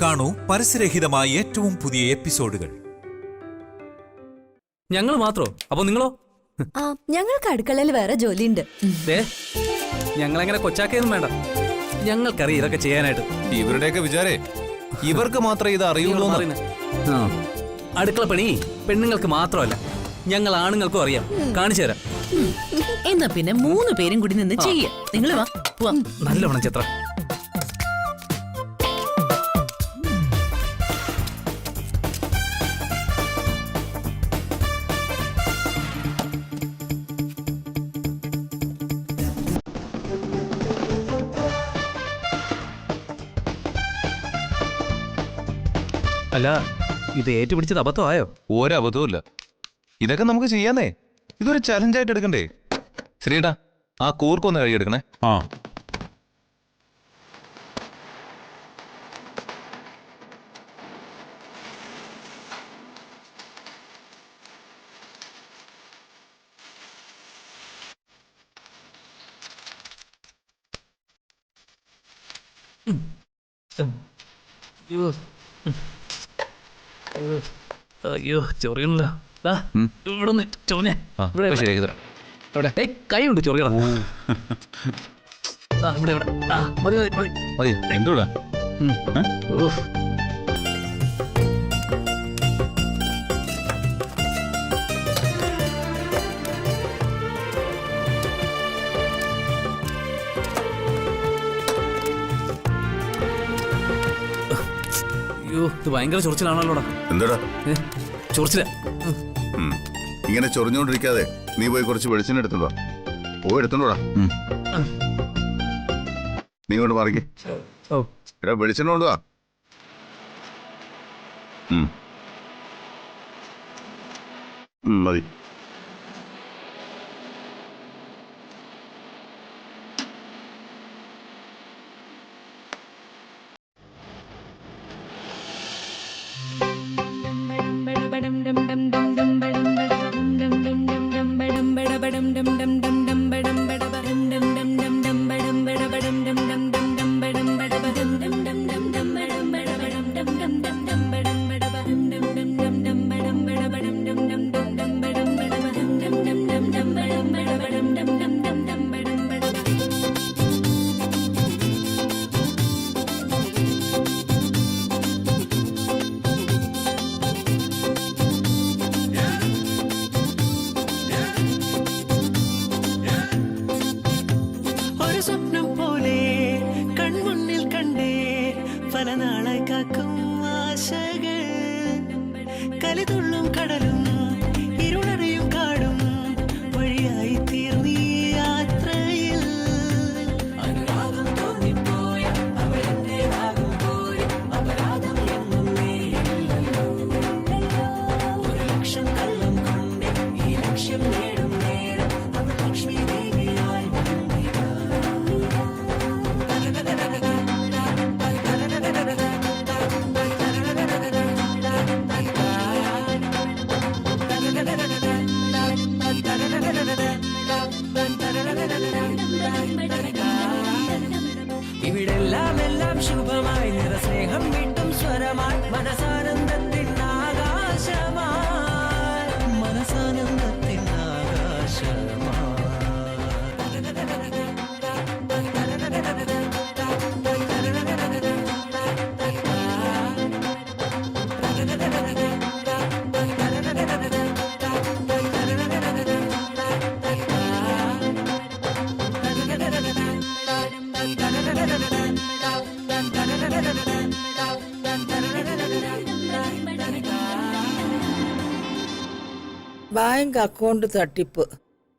കാണൂ പരസ്യരഹിതമായ ഏറ്റവും പുതിയ എപ്പിസോഡുകൾ. ഞങ്ങൾ മാത്രോ? അപ്പൊ നിങ്ങളോ? ഞങ്ങൾക്ക് അടുക്കളയിൽ വേറെ ജോലിയുണ്ട്. ഞങ്ങളെങ്ങനെ കൊച്ചാക്കൊന്നും വേണ്ട, ഞങ്ങൾക്കറിയാം ഇതൊക്കെ ചെയ്യാനായിട്ട്. ഇവരുടെയൊക്കെ വിചാരേ ഇവർക്ക് മാത്രമേ ഇത് അറിയുള്ളൂ. അടുക്കള പണി പെണ്ണുങ്ങൾക്ക് മാത്രമല്ല, ഞങ്ങൾ ആണുങ്ങൾക്കും അറിയാം. കാണിച്ചു തരാം. എന്നാ പിന്നെ 3 പേരും കൂടി നിന്ന് ചെയ്യാം. നിങ്ങൾ വാ. നല്ലവണ്ണം ചിത്ര. അല്ല, ഇത് ഏറ്റുപിടിച്ചത് അബദ്ധമായോ? ഒരബദ്ധവും ഇല്ല. ഇതൊക്കെ നമുക്ക് ചെയ്യാന്നേ. ഇതൊരു ചലഞ്ചായിട്ട് എടുക്കണ്ടേ? ശ്രീടാ, ആ കൂർക്കൊന്ന് കഴുകിയെടുക്കണേ. അയ്യോ, ചൊറിയണല്ലോ. ഇവിടെ ചൊറിഞ്ഞേ. കൈ ഉണ്ട് ചൊറിയണം. ഇവിടെ ഇവിടെ മതി മതി മതി. എന്തുകൂടാ? അയ്യോ, ഇത് ഭയങ്കര ചൊറിച്ചിലാണല്ലോടാ. എന്താടാ ചൊറിച്ചില? ഇങ്ങനെ ചൊറിഞ്ഞോണ്ടിരിക്കാതെ നീ പോയി കുറച്ച് വെളിച്ചെണ്ണ എടുത്തോളാ. പോയി എടുത്തോളാ. നീ കൊണ്ട് മാറിക്കേ. എടാ, വെളിച്ചെണ്ണ കൊണ്ടുവാ. മതി. ഇവിടെല്ലാം ശുഭമായി നിറസ്നേഹം വീണ്ടും സ്വരമായി മനസാനന്ദത്തിൻ ആകാശമായി മനസാനന്ദത്തിൻ ആകാശമായി. ബാങ്ക് അക്കൗണ്ട് തട്ടിപ്പ്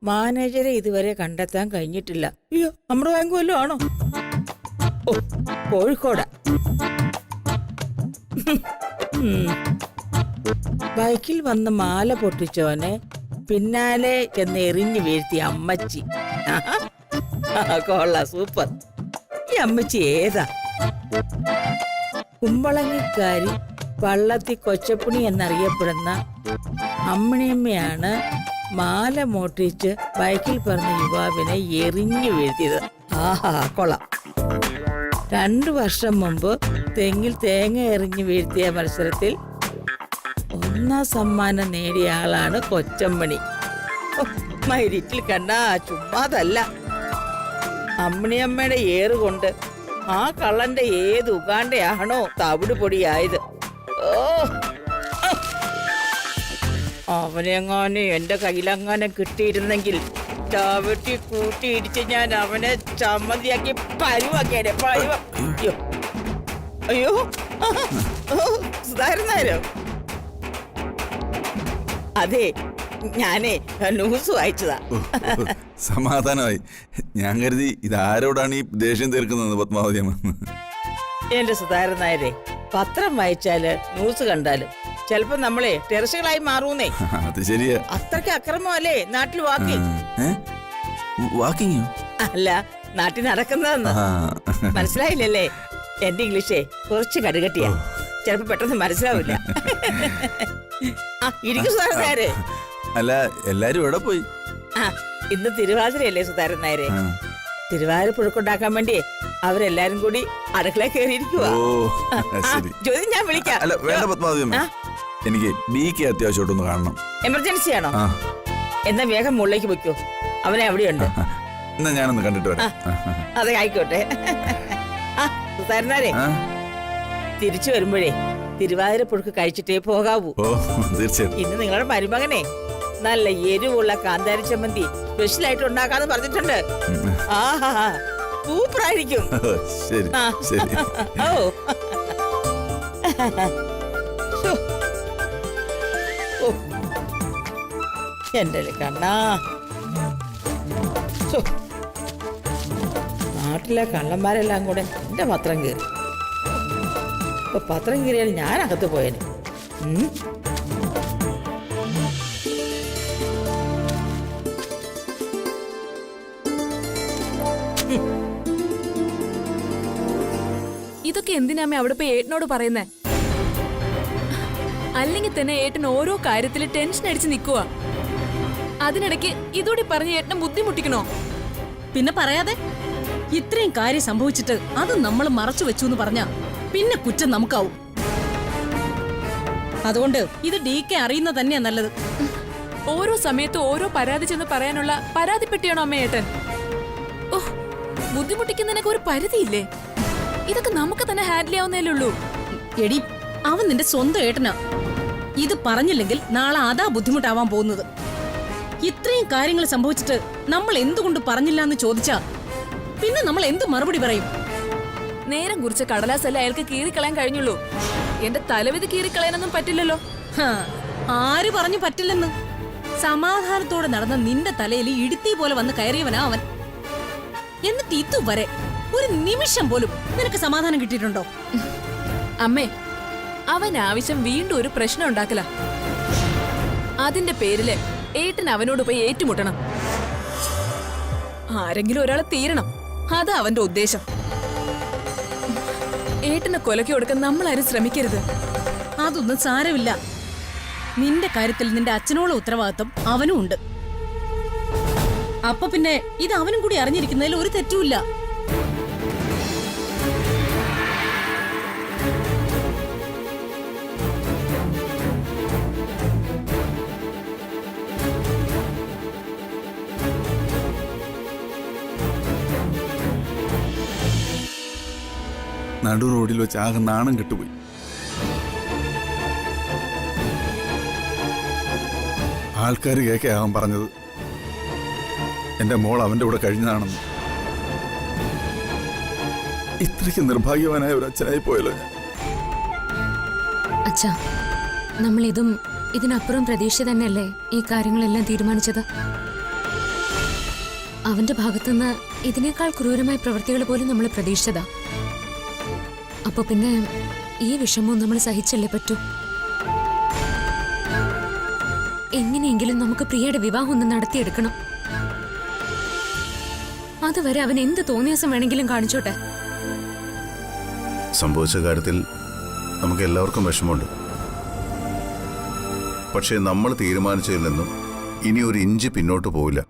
മാനേജരെ ഇതുവരെ കണ്ടെത്താൻ കഴിഞ്ഞിട്ടില്ല. അയ്യോ, നമ്മുടെ ബാങ്ക് വല്ലതും ആണോ? ഓ, കോഴിക്കോടാ. ബൈക്കിൽ വന്ന് മാല പൊട്ടിച്ചവനെ പിന്നാലെ എന്ന് എറിഞ്ഞു വീഴ്ത്തിയ അമ്മച്ചി. കൊള്ളാം, സൂപ്പർ. ഈ അമ്മച്ചി ഏതാ? കുമ്പളങ്ങിക്കാരി വള്ളത്തി കൊച്ചപ്പുണി എന്നറിയപ്പെടുന്ന അമ്മിണിയമ്മയാണ് മാല മോട്ടിച്ച് ബൈക്കിൽ പറഞ്ഞ യുവാവിനെ എറിഞ്ഞു വീഴ്ത്തിയത്. ആഹാ, കൊള്ളാം. 2 വർഷം മുമ്പ് തെങ്ങിൽ തേങ്ങ എറിഞ്ഞു വീഴ്ത്തിയ മത്സരത്തിൽ 1ാം സമ്മാനം നേടിയ ആളാണ് കൊച്ചമ്മണി. മൈരിറ്റിൽ കണ്ട ചുമ്മാതല്ല. അമ്മണിയമ്മയുടെ ഏറുകൊണ്ട് ആ കള്ളന്റെ ഏത് ഉഗാണ്ടയാണോ തവിട് പൊടിയായത്. ഓ, അവനെങ്ങാനും എന്റെ കയ്യിലെങ്ങാനും കിട്ടിയിരുന്നെങ്കിൽ ചവിട്ടി കൂട്ടി ഇടിച്ച് ഞാൻ അവനെ ചമ്മന്തിയാക്കി പരുവാക്കിയാലേ. അയ്യോ അയ്യോ, സുധാകരനാരോ? അതെ, ഞാനേ ന്യൂസ് വായിച്ചതാ. സമാധാനമായി. ഞാൻ കരുതി ഇതാരോടാണ് ഈ ദേഷ്യം തീർക്കുന്നത് പത്മാവതി അമ്മ. എന്റെ സുധാകരനായരെ, പത്രം വായിച്ചാല് ന്യൂസ് കണ്ടാല് ചിലപ്പോ നമ്മളെ ടെറസുകളായി മാറൂന്നേ. അത് ശരിയാ. അത്രയ്ക്ക് അക്രമല്ലേ നാട്ടിൽ വാക്കിംഗ്. വാക്കിങ്ങോ? അല്ല, നാട്ടിൽ നടക്കുന്നതെന്ന്. മനസ്സിലായില്ലല്ലേ? എന്റെ ഇംഗ്ലീഷേ കുറച്ച് കടുകട്ടിയാ, ചിലപ്പോ പെട്ടെന്ന് മനസ്സിലാവില്ല. ഇരിക്കും സുധാകരനായരെ. അല്ല, എല്ലാരും എവിടെ പോയി? ഇന്ന് തിരുവാതിരയല്ലേ സുധാകരനായരെ? തിരുവാതിര പുഴുക്കുണ്ടാക്കാൻ വേണ്ടി അവരെല്ലാരും കൂടി അടുക്കള കയറിയിരിക്കുവാ. ജ്യോതി, ഞാൻ വിളിക്കാം. അല്ല വേണ്ട പത്മാവതി അമ്മ, എനിക്ക് ബിക്ക് അത്യാവശ്യമായിട്ടൊന്ന് കാണണം. എമർജൻസി ആണോ? എന്നാ വേഗം മുകളിലേക്ക് വെക്കോ, അവനെ അവിടെയുണ്ട്. എന്നാ ഞാനൊന്ന് കണ്ടിട്ട് വരാം. അതെ, ആയിക്കോട്ടെ. സുധാകരനാരെ, തിരിച്ചു വരുമ്പോഴേ തിരുവാതിര പുഴുക്ക് കഴിച്ചിട്ടേ പോകാവൂ. ഓ, തീർച്ചയായിട്ടും. ഇന്ന് നിങ്ങളുടെ മരുമകനെ നല്ല എരിവുള്ള കാന്താരി ചമ്മന്തി സ്പെഷ്യലായിട്ട് ഉണ്ടാക്കാന്ന് പറഞ്ഞിട്ടുണ്ട്. ആഹാ, സൂപ്പറായിരിക്കും. ശരി ശരി. ഓ, എന്റെ കണ്ണാ. നാട്ടിലെ കള്ളന്മാരെല്ലാം കൂടെ എന്റെ പത്രം കയറി. ഇപ്പൊ പത്രം കയറിയാൽ ഞാൻ അകത്ത് പോയേനെ. ഇതൊക്കെ എന്തിനാമേ അവിടെ പോയി ഏട്ടനോട് പറയുന്നേ? അല്ലെങ്കിൽ തന്നെ ഏട്ടൻ ഓരോ കാര്യത്തിൽ ടെൻഷൻ അടിച്ച് നിൽക്കുക. അതിനിടയ്ക്ക് ഇതോടെ പറഞ്ഞ് ഏട്ടനെ ബുദ്ധിമുട്ടിക്കണോ? പിന്നെ പറയാതെ, ഇത്രയും കാര്യം സംഭവിച്ചിട്ട് അത് നമ്മൾ മറച്ചു വെച്ചു എന്ന് പറഞ്ഞാ പിന്നെ കുറ്റം നമുക്കാവും. അതുകൊണ്ട് ഇത് DK അറിയുന്നത് തന്നെയാ നല്ലത്. ഓരോ സമയത്ത് ഓരോ പരാതി ചെന്ന് പറയാനുള്ള പരാതിപ്പെട്ടിയാണോ അമ്മ ഏട്ടൻ? ഓ, ബുദ്ധിമുട്ടിക്കുന്നതിനൊക്കെ ഒരു പരിധിയില്ലേ? ഇതൊക്കെ നമുക്ക് തന്നെ ഹാൻഡിൽ ചെയ്യാവുന്നേ ഉള്ളൂ. എടി, അവൻ നിന്റെ സ്വന്തം ഏട്ടനാ. ഇത് പറഞ്ഞില്ലെങ്കിൽ നാളെ അതാ ബുദ്ധിമുട്ടാവാൻ പോകുന്നത്. ഇത്രയും കാര്യങ്ങൾ സംഭവിച്ചിട്ട് നമ്മൾ എന്തുകൊണ്ട് പറഞ്ഞില്ല എന്ന് ചോദിച്ചാ പിന്നെ നമ്മൾ എന്ത് മറുപടി പറയും? നേരം കുറിച്ച് കടലാസല്ല അയാൾക്ക് കീറിക്കളയാൻ കഴിഞ്ഞുള്ളൂ. എന്റെ തലവിധി കീറിക്കളയാനൊന്നും പറ്റില്ലല്ലോ. ആര് പറഞ്ഞു പറ്റില്ലെന്ന്? സമാധാനത്തോടെ നടന്ന നിന്റെ തലയിൽ ഇടുത്തി പോലെ വന്ന് കയറിയവനാ അവൻ. എന്നിട്ട് ഇതുവരെ ഒരു നിമിഷം പോലും നിനക്ക് സമാധാനം കിട്ടിയിട്ടുണ്ടോ? അമ്മേ, അവൻ ആവശ്യം വീണ്ടും ഒരു പ്രശ്നം ഉണ്ടാക്കല. അതിന്റെ പേരില് ഏട്ടൻ അവനോട് പോയി ഏറ്റുമുട്ടണം. ആരെങ്കിലും ഒരാളെ തീരണം, അതാ അവന്റെ ഉദ്ദേശം. ഏട്ടനെ കൊലക്കി കൊടുക്കാൻ നമ്മളാരും ശ്രമിക്കരുത്. അതൊന്നും സാരമില്ല. നിന്റെ കാര്യത്തിൽ നിന്റെ അച്ഛനോളം ഉത്തരവാദിത്വം അവനും ഉണ്ട്. അപ്പൊ പിന്നെ ഇത് അവനും കൂടി അറിഞ്ഞിരിക്കുന്നതിൽ ഒരു തെറ്റുമില്ല. നടു റോഡിൽ വെച്ച് ആകെ നാണം കെട്ടുപോയി. ആൾക്കാർ കേൾക്കാവൻ പറഞ്ഞത് എന്റെ മോൾ അവന്റെ കൂടെ കഴിഞ്ഞതാണെന്ന്. ഇത്രയ്ക്ക് നിർഭാഗ്യവാനായ ഒരു അച്ഛനായി പോയല്ലോ ഞാൻ. അച്ഛാ, നമ്മൾ ഇതിനപ്പുറം പ്രതീക്ഷ തന്നെയല്ലേ ഈ കാര്യങ്ങളെല്ലാം തീരുമാനിച്ചത്? അവന്റെ ഭാഗത്തുനിന്ന് ഇതിനേക്കാൾ ക്രൂരമായ പ്രവൃത്തികൾ പോലും നമ്മൾ പ്രതീക്ഷിച്ചതാ. അപ്പൊ പിന്നെ ഈ വിഷമവും നമ്മൾ സഹിച്ചല്ലേ പറ്റൂ. എങ്ങനെയെങ്കിലും നമുക്ക് പ്രിയയുടെ വിവാഹം ഒന്ന് നടത്തിയെടുക്കണം. അതുവരെ അവൻ എന്ത് തോന്നിയാസം വേണമെങ്കിലും കാണിച്ചോട്ടെ. സംഭവിച്ച കാര്യത്തിൽ നമുക്ക് എല്ലാവർക്കും വിഷമമുണ്ട്. പക്ഷേ നമ്മൾ തീരുമാനിച്ചതിൽ നിന്നും ഇനി ഒരു ഇഞ്ച് പിന്നോട്ട് പോവില്ല.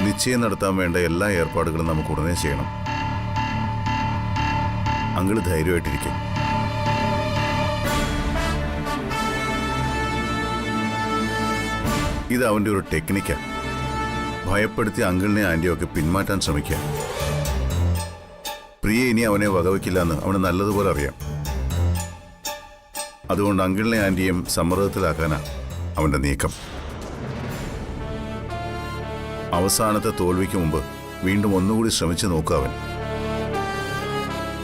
നിശ്ചയം നടത്താൻ വേണ്ട എല്ലാ ഏർപ്പാടുകളും നമുക്ക് ഉടനെ ചെയ്യണം. അങ്കിള് ധൈര്യമായിട്ടിരിക്കും. ഇത് അവന്റെ ഒരു ടെക്നിക്കാ. ഭയപ്പെടുത്തി അങ്കിളിനെ ആന്റിയൊക്കെ പിന്മാറ്റാൻ ശ്രമിക്കുക. പ്രിയ ഇനി അവനെ വകവയ്ക്കില്ലെന്ന് അവന് നല്ലതുപോലെ അറിയാം. അതുകൊണ്ട് അങ്കിളിനെ ആന്റിയും സമ്മർദ്ദത്തിലാക്കാനാ അവന്റെ നീക്കം. അവസാനത്തെ തോൽവിക്ക് മുമ്പ് വീണ്ടും ഒന്നുകൂടി ശ്രമിച്ചു നോക്കുക അവൻ.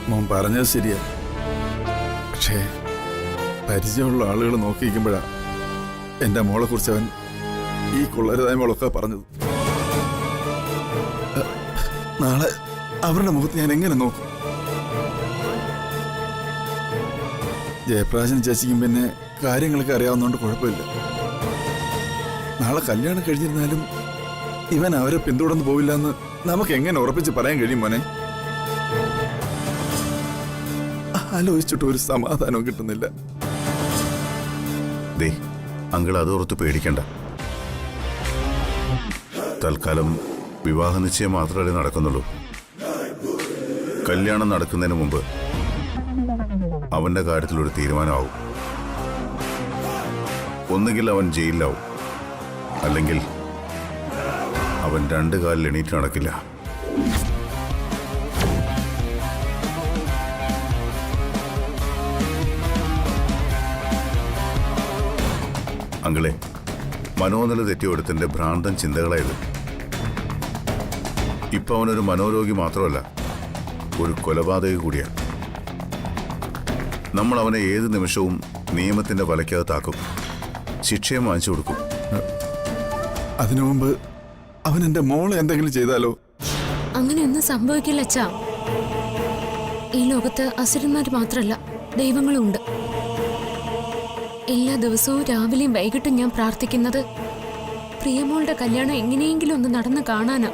മോൻ പറഞ്ഞത് ശരിയാ. പക്ഷേ പരിചയമുള്ള ആളുകൾ നോക്കിയിരിക്കുമ്പോഴാ എൻ്റെ മോളെ കുറിച്ച് അവൻ ഈ കൊള്ളരുതായ്മകളൊക്കെ പറഞ്ഞത്. നാളെ അവരുടെ മുഖത്ത് ഞാൻ എങ്ങനെ നോക്കും? ജയപ്രാശൻ ചേച്ചിക്കും പിന്നെ കാര്യങ്ങളൊക്കെ അറിയാവുന്നതുകൊണ്ട് കുഴപ്പമില്ല. നാളെ കല്യാണം കഴിഞ്ഞിരുന്നാലും ഇവൻ അവരെ പിന്തുടർന്ന് പോവില്ല എന്ന് നമുക്ക് എങ്ങനെ ഉറപ്പിച്ച് പറയാൻ കഴിയും മോനെ? ആലോചിച്ചിട്ട് ഒരു സമാധാനവും കിട്ടുന്നില്ല. ദേ അങ്കിൾ അതോർത്ത് പേടിക്കണ്ട. തൽക്കാലം വിവാഹ നിശ്ചയം മാത്രമല്ലേ നടക്കുന്നുള്ളൂ. കല്യാണം നടക്കുന്നതിന് മുമ്പ് അവന്റെ കാര്യത്തിലൊരു തീരുമാനമാവും. ഒന്നുകിൽ അവൻ ജയിലിലാവും, അല്ലെങ്കിൽ അവൻ 2 കാലിൽ എണീറ്റ് നടക്കില്ല. അങ്കിളെ, മനോനില തെറ്റിയൊടുത്തിന്റെ ഭ്രാന്തൻ ചിന്തകളായത്. ഇപ്പൊ അവനൊരു മനോരോഗി മാത്രമല്ല, ഒരു കൊലപാതക കൂടിയാണ്. നമ്മൾ അവനെ ഏത് നിമിഷവും നിയമത്തിന്റെ വലയ്ക്കകത്താക്കും, ശിക്ഷയും വാങ്ങിച്ചു കൊടുക്കും. അതിനു മുമ്പ് അവൻ എൻ്റെ മോളെ എന്തെങ്കിലും ചെയ്താലോ? അങ്ങനെയൊന്നും സംഭവിക്കില്ല അച്ഛാ. ഈ ലോകത്ത് അസുരന്മാർ മാത്രമല്ല, ദൈവങ്ങളും ഉണ്ട്. എല്ലാ ദിവസവും രാവിലെയും വൈകിട്ടും ഞാൻ പ്രാർത്ഥിക്കുന്നത് പ്രിയമോളുടെ കല്യാണം എങ്ങനെയെങ്കിലും ഒന്ന് നടന്ന് കാണാനാ.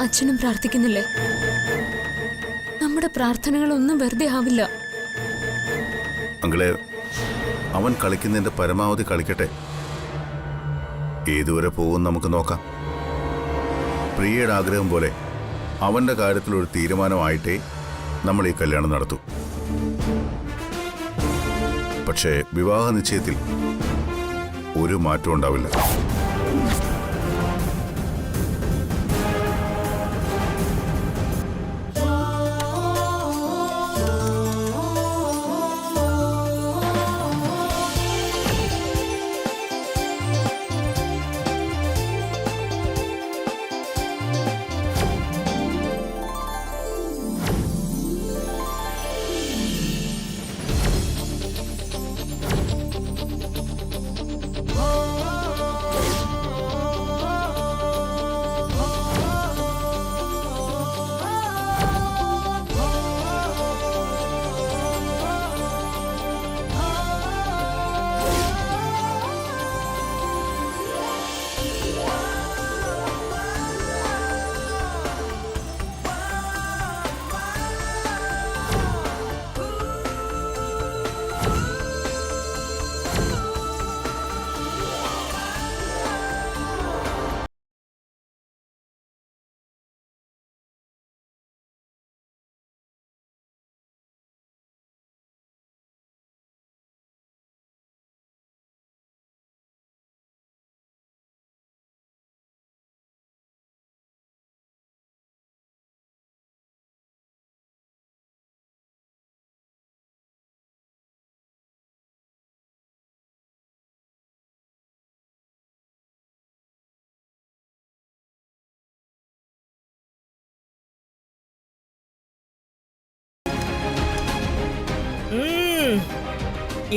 അച്ഛനും പ്രാർത്ഥിക്കുന്നില്ലേ? നമ്മുടെ പ്രാർത്ഥനകളൊന്നും വെറുതെ ആവില്ല. അങ്കിളെ, അവൻ കളിക്കുന്നതിന്റെ പരമാവധി കളിക്കട്ടെ. ഏതുവരെ പോകും നമുക്ക് നോക്കാം. പ്രിയയുടെ ആഗ്രഹം പോലെ അവന്റെ കാര്യത്തിൽ ഒരു തീരുമാനമായിട്ടേ നമ്മൾ ഈ കല്യാണം നടത്തൂ. പക്ഷേ വിവാഹ നിശ്ചയത്തിൽ ഒരു മാറ്റവും ഉണ്ടാവില്ല.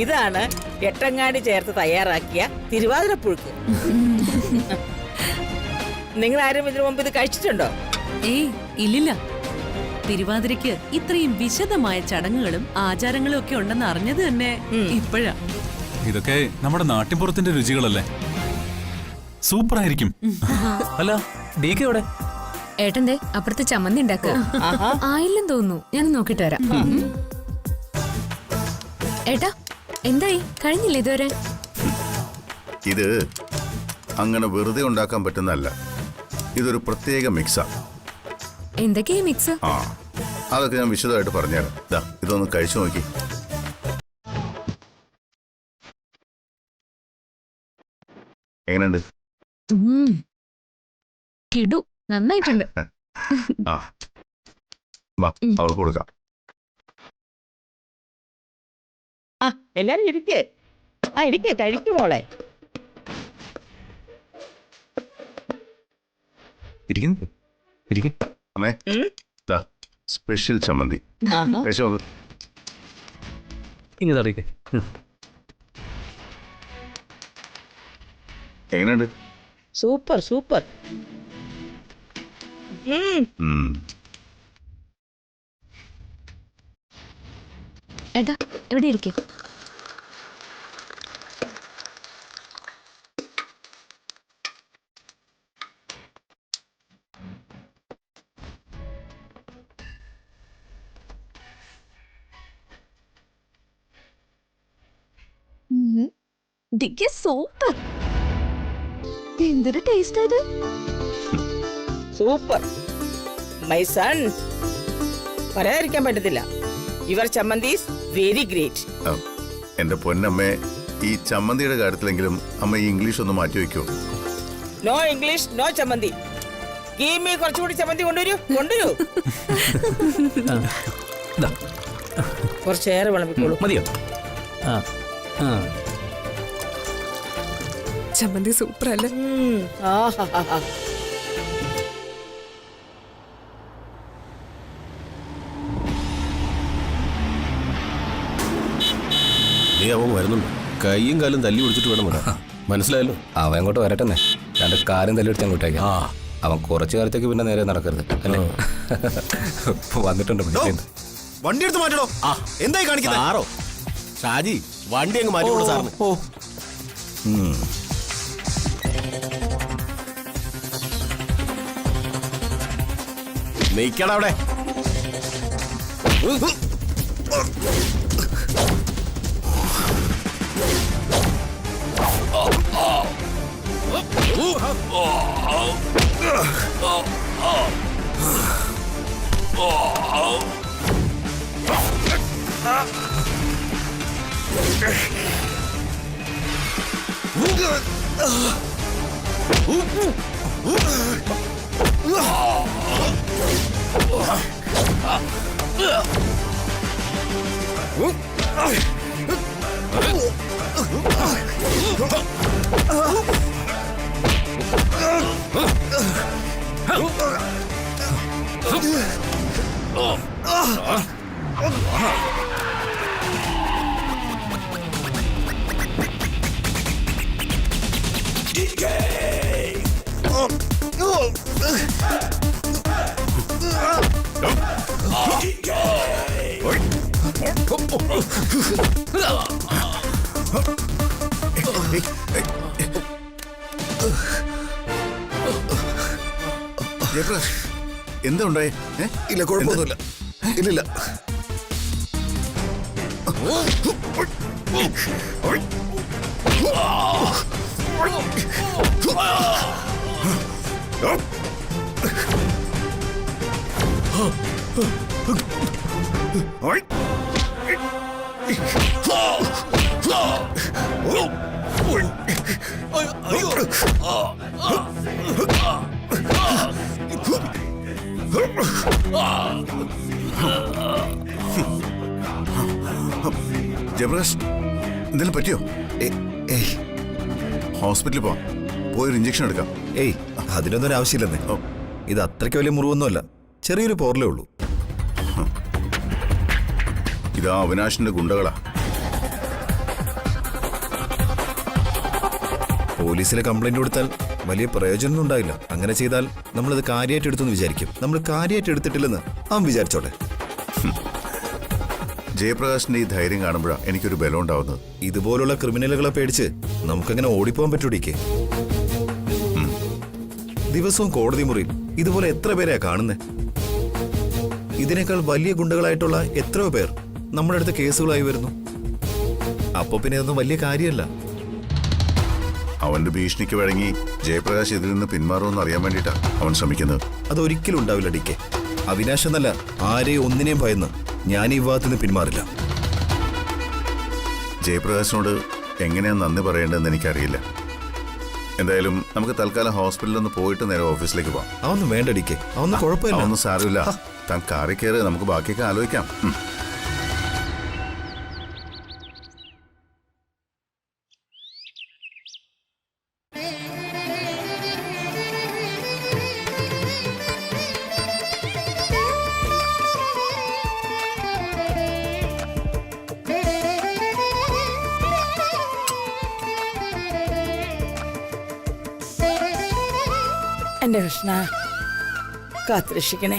ഇതാണ് എട്ടങ്ങാടി ചേർത്ത് തയ്യാറാക്കിയ തിരുവാതിരപ്പുഴുക്ക്. നിങ്ങൾ ആരും ഇതിനു മുമ്പ് ഇത് കഴിച്ചിട്ടുണ്ടോ? ഏയ് ഇല്ലില്ല. തിരുവാതിരയ്ക്ക് ഇത്രയും വിശദമായ ചടങ്ങുകളും ആചാരങ്ങളും ഒക്കെ ഉണ്ടെന്ന് അറിഞ്ഞത് തന്നെ ഇപ്പോഴാ. ഇതൊക്കെ നമ്മുടെ നാട്ടിൻപുറത്തിന്റെ രുചികളല്ലേ? സൂപ്പർ ആയിരിക്കും. അല്ല ഡി കെ എവിടെ? ഏട്ടന്റെ അപ്പുറത്ത് ചമ്മന്തി ഉണ്ടാക്കുക. ആയില്ലെന്ന് തോന്നുന്നു, ഞാൻ നോക്കിട്ട് വരാം. ഏട്ടാ, എന്തായി? കഴിഞ്ഞില്ല ഇതുവരെ? ഇത് അങ്ങനെ വെറുതെ ഉണ്ടാക്കാൻ പറ്റുന്നതല്ല. ഇതൊരു പ്രത്യേക മിക്സാ. എന്തൊക്കെയാ മിക്സ്? ആ അതൊക്കെ ഞാൻ വിശദമായിട്ട് പറഞ്ഞുതരാം. ദാ ഇതൊന്ന് കഴിച്ചു നോക്കി. എങ്ങനെയുണ്ട്? കിടു, നന്നായിട്ടുണ്ട്. ആ വാ അവൾക്ക് കൊടുക്കാം. ആ എല്ലാരും ഇരിക്കേ. ആ ഇരിക്കേ, കഴിക്കും മോളെ. അമ്മേ ദാ സ്പെഷ്യൽ ചമ്മന്തി കഴിച്ചു നോക്ക്. ഇനി തടയിക്കേ. എങ്ങനെയുണ്ട്? Super super. ഏട്ടാ എവിടെ ഇരിക്കേ? സൂപ്പർ. എന്തൊരു ടേസ്റ്റ് അത്. Super my son. പറയാതിരിക്കാൻ പറ്റത്തില്ല. യുവർ ചമ്മന്തി വെരി ഗ്രേറ്റ്. എന്റെ പൊന്നമ്മേ, ഈ ചമ്മന്തിയുടെ കാര്യത്തിലെങ്കിലും അമ്മ ഈ ഇംഗ്ലീഷ് ഒന്ന് മാറ്റി വെക്കോ? നോ ഇംഗ്ലീഷ്, നോ ചമ്മന്തി. ഗീമി കുറച്ചുകൂടി ചമ്മന്തി കൊണ്ടുവരൂ, കൊണ്ടുവരൂ. കുറച്ചേറെ വിളമ്പിക്കോളൂ. മതിയോ? ആ ആ ചമ്മന്തി സൂപ്പർ അല്ലേ? നീ അവൻ വരുന്നുണ്ട്. കൈയും കാലും തല്ലി പിടിച്ചിട്ട് വേണം വരാൻ. മനസ്സിലായല്ലോ? അവൻ അങ്ങോട്ട് വരട്ടെന്നെ. രണ്ട് കാര്യം തല്ലിയെടുത്ത് അങ്ങോട്ടേക്ക്. അവൻ കുറച്ചു കാലത്തേക്ക് പിന്നെ നേരെ നടക്കരുത് അല്ലേ? വന്നിട്ടുണ്ട്. വണ്ടി എടുത്ത് മാറ്റണോ? എന്തായി കാണിക്കുന്നത്? ആറോ ഷാജി, വണ്ടി അങ്ങ് മാറ്റി സാറിന്. നീക്കടാ അവിടെ. എന്താ ഉണ്ടായേ? ഇല്ല, കുഴപ്പമൊന്നുമില്ല. ഇല്ലില്ല. ജബ്രാസ്, എന്തെങ്കിലും പറ്റിയോ? ഹോസ്പിറ്റലിൽ പോയൊരു ഇഞ്ചക്ഷൻ എടുക്കാം. ഏയ്, അതിനൊന്നും ഒരു ആവശ്യമില്ലെന്നേ. ഇത് അത്രയ്ക്ക് വലിയ മുറിവൊന്നുമല്ല, ചെറിയൊരു പോറലേ ഉള്ളൂ. ഇതാ അവിനാശിന്റെ ഗുണ്ടകളാ. പോലീസിലെ കംപ്ലൈന്റ് കൊടുത്താൽ വലിയ പ്രയോജനമൊന്നും ഉണ്ടാവില്ല. അങ്ങനെ ചെയ്താൽ നമ്മളത് കാര്യമായിട്ട് എടുത്തെന്ന് വിചാരിക്കും. നമ്മൾ കാര്യമായിട്ട് എടുത്തിട്ടില്ലെന്ന് അവൻ വിചാരിച്ചോട്ടെ. ജയപ്രകാശിന്റെ ഈ ധൈര്യം കാണുമ്പോഴാണ് എനിക്കൊരു ബലം ഉണ്ടാവുന്നത്. ഇതുപോലുള്ള ക്രിമിനലുകളെ പേടിച്ച് നമുക്കങ്ങനെ ഓടിപ്പോകാൻ പറ്റൂടിക്കേ. ദിവസവും കോടതി മുറിയിൽ ഇതുപോലെ എത്ര പേരെയാ കാണുന്നേ? ഇതിനേക്കാൾ വലിയ ഗുണ്ടകളായിട്ടുള്ള എത്രയോ പേർ നമ്മുടെ അടുത്ത് കേസുകളായി വരുന്നു. അപ്പൊ പിന്നെ ഇതൊന്നും വലിയ കാര്യമല്ല. അവന്റെ ഭീഷണിക്ക് വഴങ്ങി ജയപ്രകാശ് ഇതിൽ നിന്ന് പിന്മാറുമെന്ന് അറിയാൻ വേണ്ടിയിട്ടാണ് അവൻ ശ്രമിക്കുന്നത്. അതൊരിക്കലും ഉണ്ടാവില്ല ഡിക്കെ. അവിനാശ് എന്നല്ല, ആരെയും ഒന്നിനെയും ഭയന്ന് ഞാൻ ഈ വിവാഹത്തിൽ നിന്ന് പിന്മാറില്ല. ജയപ്രകാശിനോട് എങ്ങനെയാ നന്ദി പറയേണ്ടതെന്ന് എനിക്കറിയില്ല. എന്തായാലും നമുക്ക് തൽക്കാലം ഹോസ്പിറ്റലിൽ ഒന്ന് പോയിട്ട് നേരെ ഓഫീസിലേക്ക് പോവാം. അതൊന്നും വേണ്ടടിക്കേ, അതൊന്നും കുഴപ്പമില്ല. ഒന്നും സാരമില്ല. താൻ കാറിൽ കയറി നമുക്ക് ബാക്കിയൊക്കെ ആലോചിക്കാം. എന്റെ കൃഷ്ണ, കാത്തുരക്ഷിക്കണേ.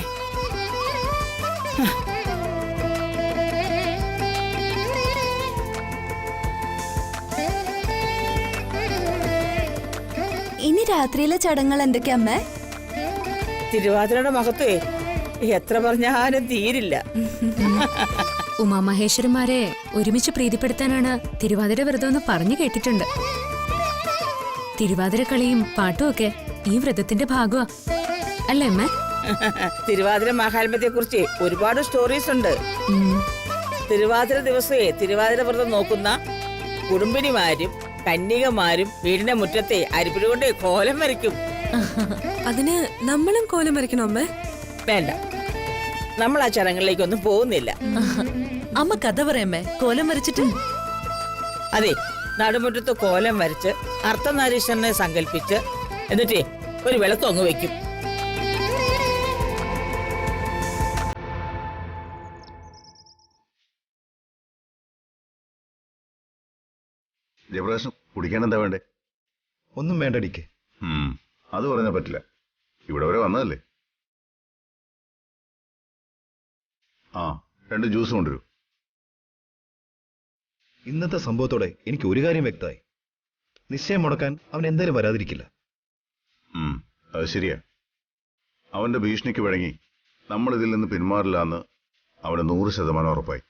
ഇനി രാത്രിയിലെ ചടങ്ങുകൾ എന്തൊക്കെയാ അമ്മേ? തിരുവാതിരയുടെ മഹത്വേ എത്ര പറഞ്ഞാലും തീരില്ല. ഉമാമഹേശ്വരന്മാരെ ഒരുമിച്ച് പ്രീതിപ്പെടുത്താനാണ് തിരുവാതിര വ്രതം എന്ന് പറഞ്ഞു കേട്ടിട്ടുണ്ട്. തിരുവാതിര കളിയും പാട്ടും ഒക്കെ ഈ വ്രതത്തിന്റെ ഭാഗമാ അല്ലേ അമ്മ? തിരുവാതിര മഹാത്മ്യത്തെ കുറിച്ച് ഒരുപാട് സ്റ്റോറീസ് ഉണ്ട്. തിരുവാതിര ദിവസമേ തിരുവാതിര വ്രതം നോക്കുന്ന കുടുംബിനിമാരും കന്യകമാരും വീടിന്റെ മുറ്റത്തെ അരിപ്പിടി കൊണ്ട് കോലം വരയ്ക്കും. അതിന് നമ്മളും കോലം വരയ്ക്കണോ അമ്മേ? വേണ്ട, നമ്മൾ ആ ചടങ്ങുകളിലേക്കൊന്നും പോകുന്നില്ല. അമ്മ കഥ പറയമ്മേ, കോലം വരച്ചിട്ട്. അതെ, നടുമുറ്റത്ത് കോലം വരച്ച് അർദ്ധനാരീശ്വരനെ സങ്കല്പിച്ച് എന്നിട്ടേ ഒരു വിളക്കൊങ്ങ് വെക്കും. ജയപ്രകാശ് കുടിക്കാൻ എന്താ വേണ്ടേ? ഒന്നും വേണ്ടടിക്കേ. അത് പറഞ്ഞാൽ പറ്റില്ല. ഇവിടെ വരെ വന്നതല്ലേ. ആ, 2 ജ്യൂസ് കൊണ്ടുവരൂ. ഇന്നത്തെ സംഭവത്തോടെ എനിക്ക് ഒരു കാര്യം വ്യക്തമായി. നിശ്ചയം മുടക്കാൻ അവൻ എന്തായാലും വരാതിരിക്കില്ല. അത് ശരിയാ. അവന്റെ ഭീഷണിക്ക് വഴങ്ങി നമ്മൾ ഇതിൽ നിന്ന് പിന്മാറില്ല എന്ന് അവന് 100% ഉറപ്പായി.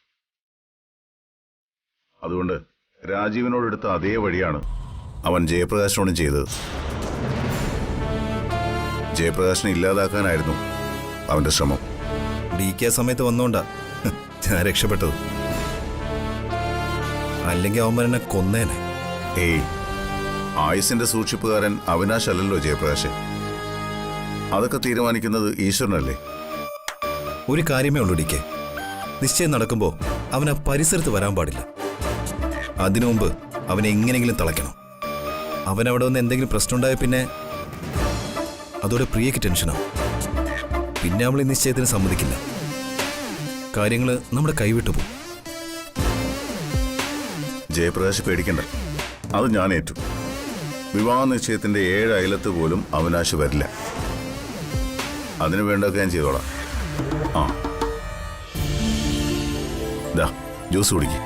അതുകൊണ്ട് രാജീവിനോടെടുത്ത അതേ വഴിയാണ് അവൻ ജയപ്രകാശിനോടും ചെയ്തത്. ജയപ്രകാശിനെ ഇല്ലാതാക്കാനായിരുന്നു അവന്റെ ശ്രമം. DK സമയത്ത് വന്നോണ്ടാ ഞാൻ രക്ഷപ്പെട്ടത്. അല്ലെങ്കിൽ അവൻ എന്നെ കൊന്നേനെ. ഏയ്, ആയുസിന്റെ സൂക്ഷിപ്പുകാരൻ അവിനാശ് അല്ലല്ലോ ജയപ്രകാശ്. അതൊക്കെ തീരുമാനിക്കുന്നത് ഈശ്വരനല്ലേ. ഒരു കാര്യമേ ഉള്ളൂ DK. നിശ്ചയം നടക്കുമ്പോ അവന് പരിസരത്ത് വരാൻ പാടില്ല. അതിനു മുമ്പ് അവനെ എങ്ങനെയെങ്കിലും തളയ്ക്കണം. അവനവിടെ വന്ന് എന്തെങ്കിലും പ്രശ്നമുണ്ടായ പിന്നെ അതോടെ പ്രിയക്ക് ടെൻഷനാവും. പിന്നെ അവൾ ഈ നിശ്ചയത്തിന് സമ്മതിക്കില്ല. കാര്യങ്ങൾ നമ്മുടെ കൈവിട്ടു പോകും. ജയപ്രകാശ് പേടിക്കണ്ട, അത് ഞാൻ ഏറ്റു. വിവാഹ നിശ്ചയത്തിന്റെ 7 അയലത്ത് പോലും അവിനാശ് വരില്ല. അതിനു വേണ്ടതൊക്കെ ഞാൻ ചെയ്തോളാം. ആ, ദാ ജ്യൂസ് കുടിക്കും.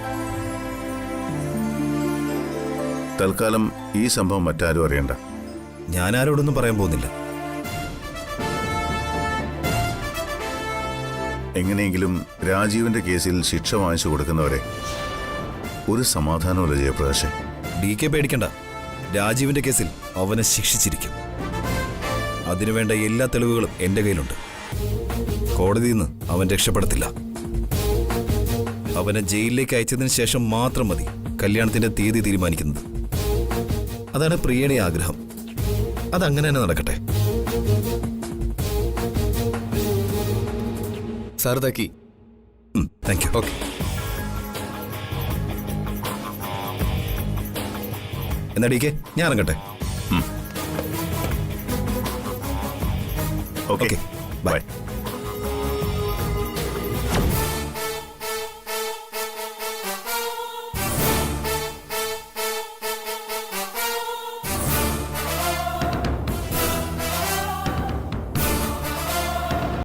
തൽക്കാലം ഈ സംഭവം മറ്റാരും അറിയണ്ട. ഞാൻ ആരോടൊന്നും പറയാൻ പോകുന്നില്ല. എങ്ങനെയെങ്കിലും രാജീവിന്റെ കേസിൽ ശിക്ഷ വാങ്ങിച്ചു കൊടുക്കുന്നവരെ ഒരു സമാധാനമല്ല ജയപ്രകാശ്. DK പേടിക്കണ്ട, രാജീവിന്റെ കേസിൽ അവനെ ശിക്ഷിച്ചിരിക്കും. അതിനുവേണ്ട എല്ലാ തെളിവുകളും എന്റെ കയ്യിലുണ്ട്. കോടതിയിൽ നിന്ന് അവൻ രക്ഷപ്പെടത്തില്ല. അവനെ ജയിലിലേക്ക് അയച്ചതിന് ശേഷം മാത്രം മതി കല്യാണത്തിന്റെ തീയതി തീരുമാനിക്കുന്നത്. അതാണ് പ്രിയയുടെ ആഗ്രഹം. അതങ്ങനെ തന്നെ നടക്കട്ടെ. സാർ താക്കി. Thank you. ഓക്കെ. എന്നാ DK ഞാൻ ഇറങ്ങട്ടെ. Okay, by.